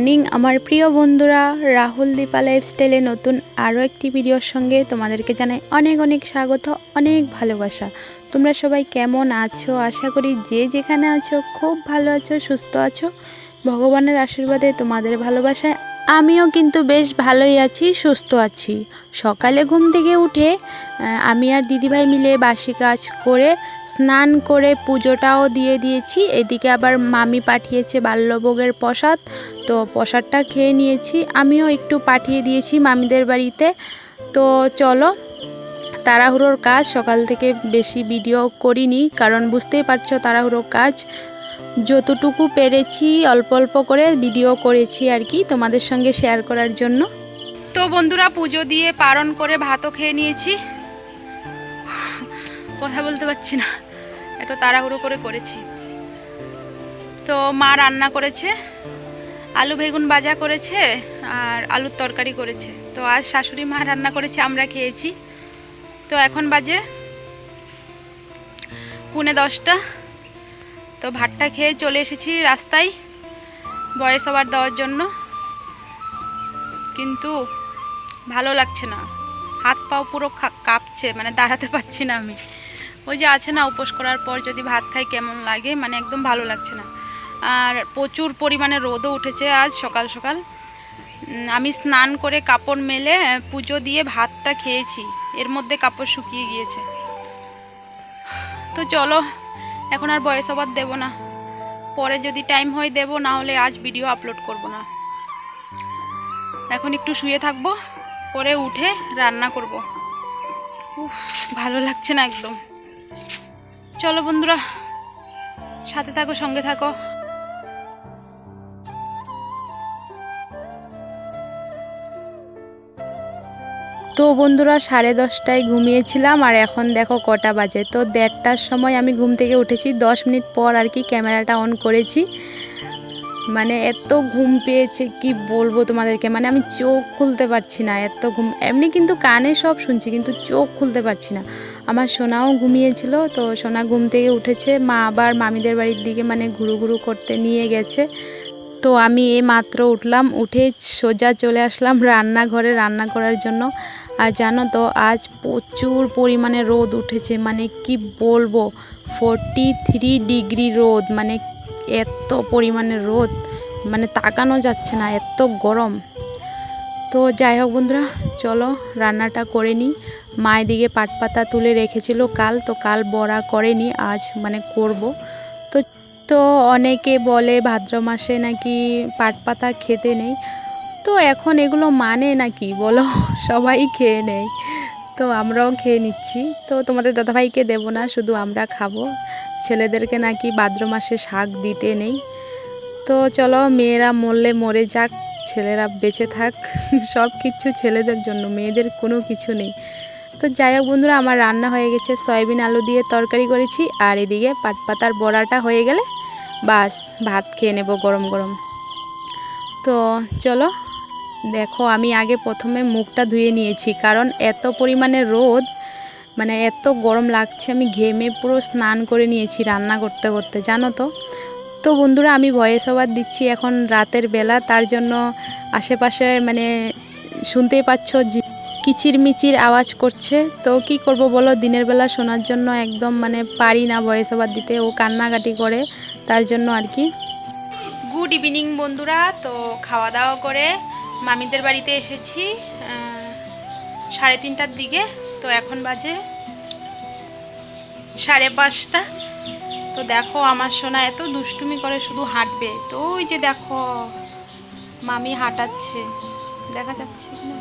Morning আমার প্রিয় বন্ধুরা, রাহুল দীপা লাইফস্টাইলে নতুন আরও একটি ভিডিওর সঙ্গে তোমাদেরকে জানাই অনেক অনেক স্বাগত, অনেক ভালোবাসা। তোমরা সবাই কেমন আছো? আশা করি যে যেখানে আছো খুব ভালো আছো, সুস্থ আছো। ভগবানের আশীর্বাদে, তোমাদের ভালোবাসায় আমিও কিন্তু বেশ ভালোই আছি, সুস্থ আছি। সকালে ঘুম থেকে উঠে আমি আর দিদিভাই মিলে বাসি কাজ করে স্নান করে পুজোটাও দিয়ে দিয়েছি। এদিকে আবার মামি পাঠিয়েছে বাল্যভোগের প্রসাদ, তো প্রসাদটা খেয়ে নিয়েছি। আমিও একটু পাঠিয়ে দিয়েছি মামিদের বাড়িতে। তো চলো, তাড়াহুড়োর কাজ, সকাল থেকে বেশি ভিডিও করিনি, কারণ বুঝতেই পারছো তাড়াহুড়োর কাজ। যতটুকু পেরেছি অল্প অল্প করে ভিডিও করেছি আর কি, তোমাদের সঙ্গে শেয়ার করার জন্য। তো বন্ধুরা, পুজো দিয়ে পারণ করে ভাতও খেয়ে নিয়েছি। কথা বলতে পারছি না, এত তাড়াহুড়ো করে করেছি। তো মা রান্না করেছে, আলু বেগুন ভাজা করেছে আর আলুর তরকারি করেছে। তো আজ শাশুড়ি মা রান্না করেছে, আমরা খেয়েছি। তো এখন বাজে 9:45। তো ভাতটা খেয়ে চলে এসেছি রাস্তায় ভয়েস ওভার দেওয়ার জন্য, কিন্তু ভালো লাগছে না, হাত পাও পুরো কাঁপছে, মানে দাঁড়াতে পারছি না আমি। ওই যে আছে না, উপোস করার পর যদি ভাত খাই কেমন লাগে, মানে একদম ভালো লাগছে না। আর প্রচুর পরিমাণে রোদও উঠেছে আজ সকাল সকাল। আমি স্নান করে কাপড় মেলে পুজো দিয়ে ভাতটা খেয়েছি, এর মধ্যে কাপড় শুকিয়ে গিয়েছে। তো চলো, এখন আর ভয়েস ওভার দেবো না, পরে যদি টাইম হয় দেবো, না হলে আজ ভিডিও আপলোড করব না। এখন একটু শুয়ে থাকবো, পরে উঠে রান্না করব। উফ, ভালো লাগছে না একদম। চলো বন্ধুরা, সাথে থাকো, সঙ্গে থাকো। তো বন্ধুরা, 10:30টায় ঘুমিয়েছিলাম, আর এখন দেখো কটা বাজে। তো 1:30টার সময় আমি ঘুম থেকে উঠেছি, 10 মিনিট পর আর কি ক্যামেরাটা অন করেছি। মানে এত ঘুম পেয়েছে কি বলবো তোমাদেরকে, মানে আমি চোখ খুলতে পারছি না, এত ঘুম। এমনি কিন্তু কানে সব শুনছি, কিন্তু চোখ খুলতে পারছি না। আমার সোনাও ঘুমিয়েছিল, তো সোনা ঘুম থেকে উঠেছে। মা আবার মামিদের বাড়ির দিকে মানে ঘুরু ঘুরু করতে নিয়ে গেছে। তো আমি এই মাত্র উঠলাম, উঠে সোজা চলে আসলাম রান্নাঘরে রান্না করার জন্য। আর জানো তো, আজ প্রচুর পরিমাণে রোদ উঠেছে, মানে কি বলবো, 43 ডিগ্রি রোদ, মানে এত পরিমাণে রোদ, মানে তাকানো যাচ্ছে না, এত গরম। তো যাই হোক বন্ধুরা, চলো রান্নাটা করে নিই। মা এদিকে পাট পাতা তুলে রেখেছিল কাল, তো কাল বড়া করেনি, আজ মানে করব। তো তো অনেকে বলে ভাদ্র মাসে নাকি পাট পাতা খেতে নেই, তো এখন এগুলো মানে নাকি বলো? সবাই খেয়ে নেয়, তো আমরাও খেয়ে নিচ্ছি। তো তোমাদের দাদাভাইকে দেবো না, শুধু আমরা খাবো। ছেলেদেরকে নাকি ভাদ্র মাসে শাক দিতে নেই। তো চলো, মেয়েরা মরলে মরে যাক, ছেলেরা বেঁচে থাক। সব কিছু ছেলেদের জন্য, মেয়েদের কোনো কিছু নেই। তো যাই হোক বন্ধুরা, আমার রান্না হয়ে গেছে, সয়াবিন আলু দিয়ে তরকারি করেছি, আর এদিকে পাট পাতার বড়াটা হয়ে গেলে বাস ভাত খেয়ে নেব গরম গরম। তো চলো, দেখো আমি আগে প্রথমে মুখটা ধুয়ে নিয়েছি, কারণ এত পরিমাণে রোদ, মানে এত গরম লাগছে, আমি ঘেমে পুরো স্নান করে নিয়েছি রান্না করতে করতে, জানো তো। তো বন্ধুরা, আমি ভয়েস ওভার দিচ্ছি এখন রাতের বেলা, তার জন্য আশেপাশে মানে শুনতেই পাচ্ছ যে কিচিরমিচির আওয়াজ করছে। তো কি করব বলো, দিনের বেলা শোনার জন্য একদম মানে পারি না ভয়েস ওভার দিতে, ও কান্নাকাটি করে, তার জন্য আর কি। গুড ইভিনিং বন্ধুরা, তো খাওয়া দাওয়া করে মামিদের বাড়িতে এসেছি 3:30টার দিকে। তো এখন বাজে 5:30। তো দেখো আমার সোনা এত দুষ্টুমি করে, শুধু হাঁটবে। তো ওই যে দেখো মামি হাঁটাচ্ছে, দেখা যাচ্ছে না,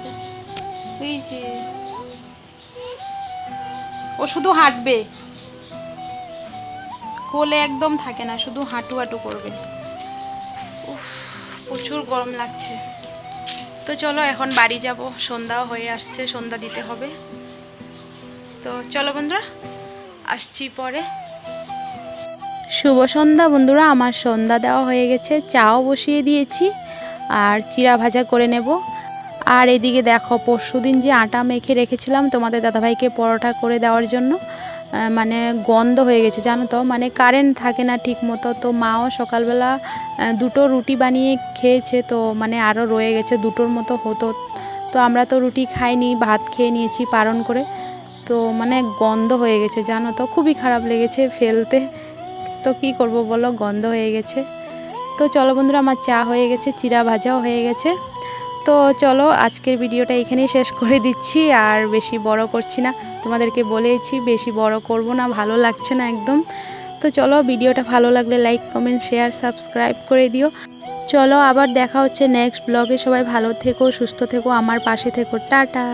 ওই যে ও শুধু হাঁটবে, কোলে একদম থাকে না, শুধু হাঁটু হাঁটু করবে। উফ, প্রচুর গরম লাগছে। তো চলো এখন বাড়ি যাব, সন্ধ্যাও হয়ে আসছে, সন্ধ্যা দিতে হবে। তো চলো বন্ধুরা, আসছি পরে। শুভ সন্ধ্যা বন্ধুরা, আমার সন্ধ্যা দেওয়া হয়ে গেছে, চাও বসিয়ে দিয়েছি, আর চিড়া ভাজা করে নেব। আর এদিকে দেখো, পরশুদিন যে আটা মেখে রেখেছিলাম তোমাদের দাদাভাইকে পরোটা করে দেওয়ার জন্য, মানে গন্ধ হয়ে গেছে জানো তো, মানে কারেন্ট থাকে না ঠিক মতো। তো মাও সকালবেলা দুটো রুটি বানিয়ে খেয়েছে, তো মানে আরও রয়ে গেছে, দুটোর মতো হতো। তো আমরা তো রুটি খাইনি, ভাত খেয়ে নিয়েছি পারণ করে। তো মানে গন্ধ হয়ে গেছে জানো তো, খুবই খারাপ লেগেছে ফেলতে। তো কি করব বলো, গন্ধ হয়ে গেছে। তো চলো বন্ধুরা, আমার চা হয়ে গেছে, চিড়া ভাজাও হয়ে গেছে। তো চলো আজকের ভিডিওটা এখানেই শেষ করে দিচ্ছি, আর বেশি বড় করছি না। তোমাদেরকে বলেইছি বেশি বড় করব না, ভালো লাগছে না একদম। তো চলো, ভিডিওটা ভালো লাগলে লাইক, কমেন্ট, শেয়ার, সাবস্ক্রাইব করে দিও। চলো আবার দেখা হচ্ছে নেক্সট ব্লগে। সবাই ভালো থেকো, সুস্থ থেকো, আমার পাশে থেকো। টাটা।